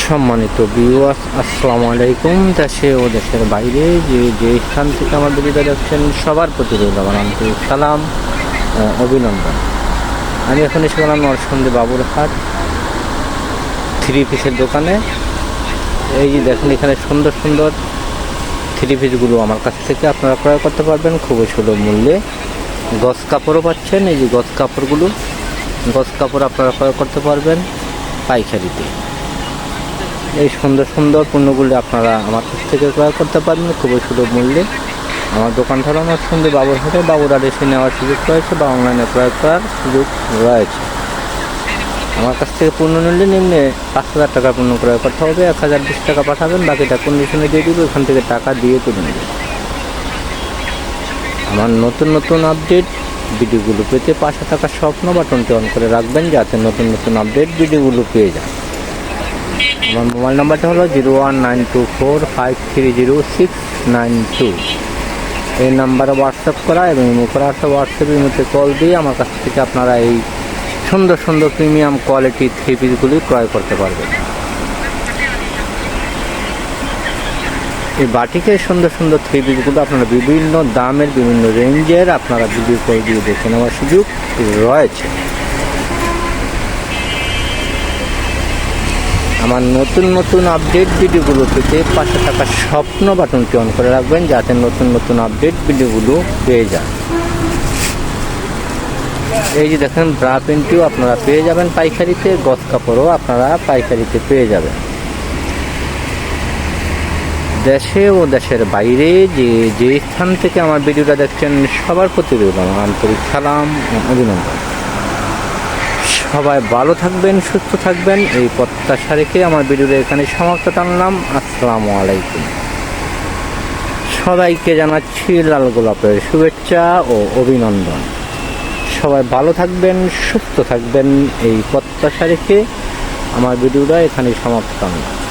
সম্মানিত ভিউয়ার্স, আসসালামু আলাইকুম। দেশে ও দেশের বাইরে যে স্থান থেকে আমার ভিডিওটা দেখছেন সবার প্রতি রইল আমার আন্তরিক সালাম ও অভিনন্দন। আমি এখন এসে গেলাম নরসিংদী বাবুরহাট থ্রি পিসের দোকানে। এই যে দেখেন, এখানে সুন্দর সুন্দর থ্রি পিসগুলো আমার কাছ থেকে আপনারা ক্রয় করতে পারবেন খুবই সুলভ মূল্যে। গজ কাপড়ও পাচ্ছেন। এই যে গজ কাপড় আপনারা ক্রয় করতে পারবেন পাইকারিতে। এই সুন্দর সুন্দর পণ্যগুলি আপনারা আমার কাছ থেকে ক্রয় করতে পারবেন খুবই সুলভ মূল্যে। আমার দোকানটা হলো নরসিংদী বাবুরহাটে। বাবুরহাট এসে নেওয়ার সুযোগ রয়েছে বা অনলাইনে ক্রয় করার সুযোগ রয়েছে। আমার কাছ থেকে পণ্য নিলে নিম্নে 5,000 টাকা পণ্য ক্রয় করতে হবে, 1,020 টাকা পাঠাবেন, বাকিটা কন্ডিশনে দিয়ে দিব। এখান থেকে টাকা দিয়ে তুলে নেবেন। আমার নতুন নতুন আপডেট ভিডিওগুলো পেতে পাশে থাকা স্বপ্ন বাটনটি অন করে রাখবেন, যাতে নতুন নতুন আপডেট ভিডিওগুলো পেয়ে যান। আমার মোবাইল নাম্বারটা হলো 01924530 692। এই নাম্বারে হোয়াটসঅ্যাপ করা এবং ইমো করা আছে। হোয়াটসঅ্যাপের মধ্যে কল দিয়ে আমার কাছ থেকে আপনারা এই সুন্দর সুন্দর প্রিমিয়াম কোয়ালিটি থ্রি পিসগুলি ক্রয় করতে পারবেন। এই বাটিকের সুন্দর সুন্দর থ্রি পিসগুলো আপনারা বিভিন্ন দামের বিভিন্ন রেঞ্জের আপনারা ভিডিও কল দিয়ে দেখে নেওয়ার সুযোগ রয়েছে। আমার নতুন নতুন আপডেট ভিডিওগুলো পেতে পাশে থাকা স্বপ্ন বাটনটি অন করে রাখবেন, যাতে নতুন নতুন আপডেট ভিডিওগুলো পেয়ে যান। এই যে দেখেন, ব্রা প্যান্টিও আপনারা পেয়ে যাবেন পাইকারিতে, গজ কাপড়ও আপনারা পাইকারিতে পেয়ে যাবেন। দেশে ও দেশের বাইরে যে স্থান থেকে আমার ভিডিওটা দেখছেন সবার প্রতি রইল আমার আন্তরিক সালাম ও অভিনন্দন। সবাই ভালো থাকবেন, সুস্থ থাকবেন, এই প্রত্যাশা রেখে আমার ভিডিওটা এখানে সমাপ্ত টানলাম। আসসালামু আলাইকুম। সবাইকে জানাচ্ছি লাল গোলাপের শুভেচ্ছা ও অভিনন্দন। সবাই ভালো থাকবেন, সুস্থ থাকবেন, এই প্রত্যাশা রেখে আমার ভিডিওটা এখানে সমাপ্ত টানলাম।